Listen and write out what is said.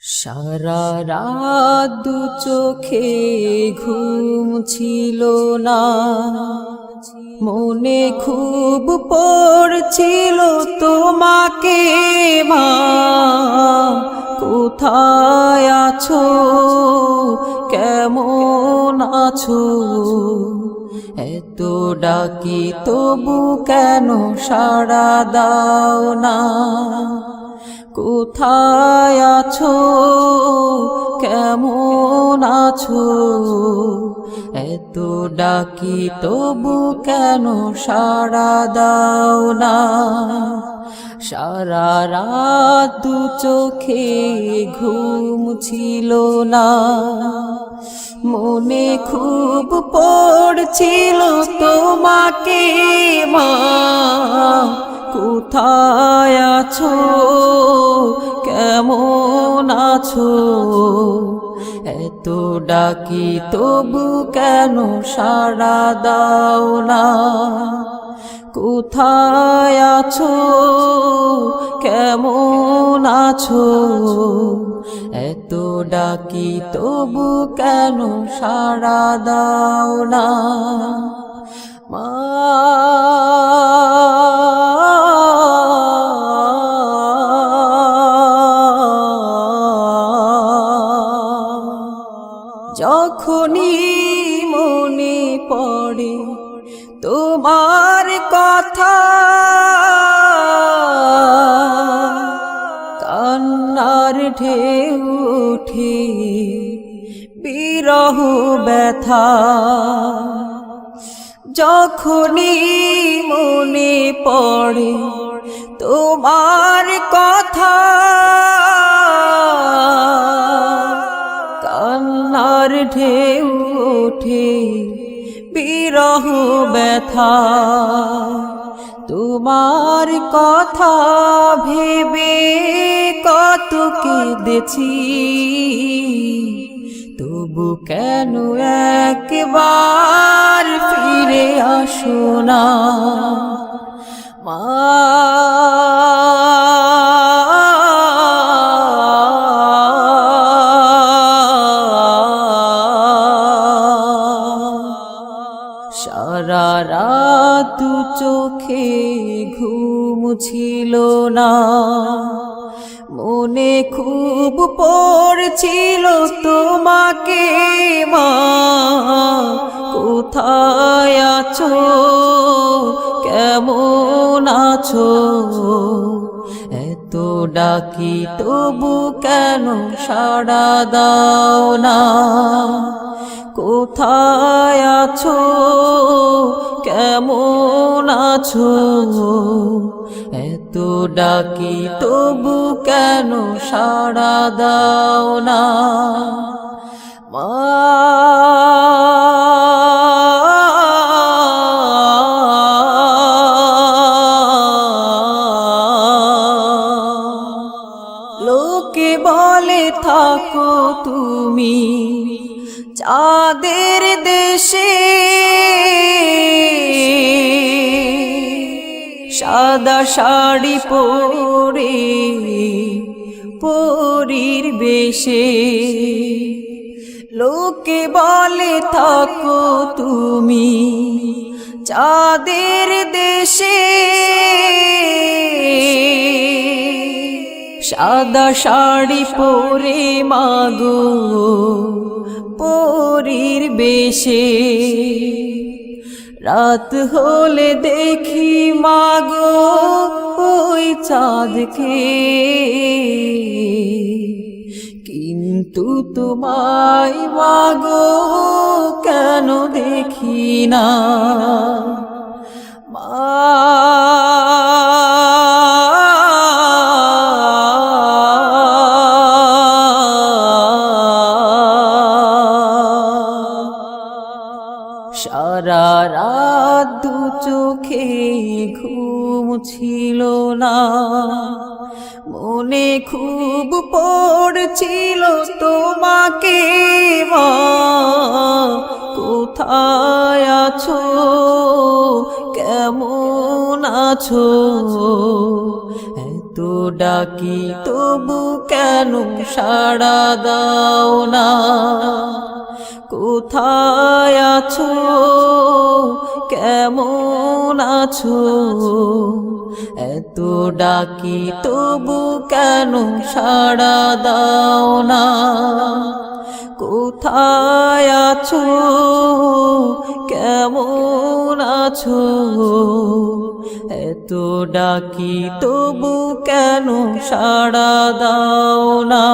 সারা রাত দু চোখে ঘুম ছিল না, মনে খুব পড়ছিল তোমাকে মা। কোথায় আছো, কেমন আছো? এত ডাকি তবু কেন সাড়া দাও না? কোথায় আছো, কেমন আছো? এত ডাকি তবু কেন সাড়া দাও না? সারা রাত দু চোখে ঘুম ছিল না, মনে খুব পড়ছিল তোমাকে মা। কোথায় আছো, কেমন আছো? এত ডাকি তবু কেন সাড়া দাও না? কোথায় আছো, কেমন আছো? এত ডাকি তবু কেন সাড়া দাও না মা? যখনই মনে পড়ে তোমার কথা, কান্নার ঢেউ ওঠে বিরহ ব্যথা। যখনই মনে পড়ে তোমার কথা, কান্নার ঢেউ ওঠে বিরহ ব্যথা। তোমার কথা ভেবে কত কেঁদেছি, তবু কেন একবার ফিরে আসো না মা? সারা রাত দু চোখে ঘুম ছিল না, মনে খুব পড়ছিল তোমাকে মা। কোথায় আছো, কেমন আছো? এত ডাকি তবু কেন সাড়া দাও না? কোথায় আছো, কেমন আছো? এত ডাকি তবু কেন সাড়া দাও না মা? লোকে বলে থাকো তুমি চাঁদের দেশে, সাদা শাড়ি পরে পরীর বেশে। লোকে বলে থাকো তুমি চাঁদের দেশে, সাদা শাড়ি পরে মাগো পরীর বেশে। রাত হলে দেখি মাগো ওই চাঁদকে, কিন্তু তোমায় মাগো কেন দেখি না মা? সারা রাত দু চোখে ঘুম ছিল না, মনে খুব পড়ছিল তোমাকে মা। কোথায় আছো, কেমন আছো? এত কত ডাকি তবু কেন সাড়া দাও না কোথায় আছো কেমন আছো এত ডাকি তবু কেন সাড়া দাও না কোথায় আছো কেমন আছো এত ডাকি তবু কেন সাড়া দাও না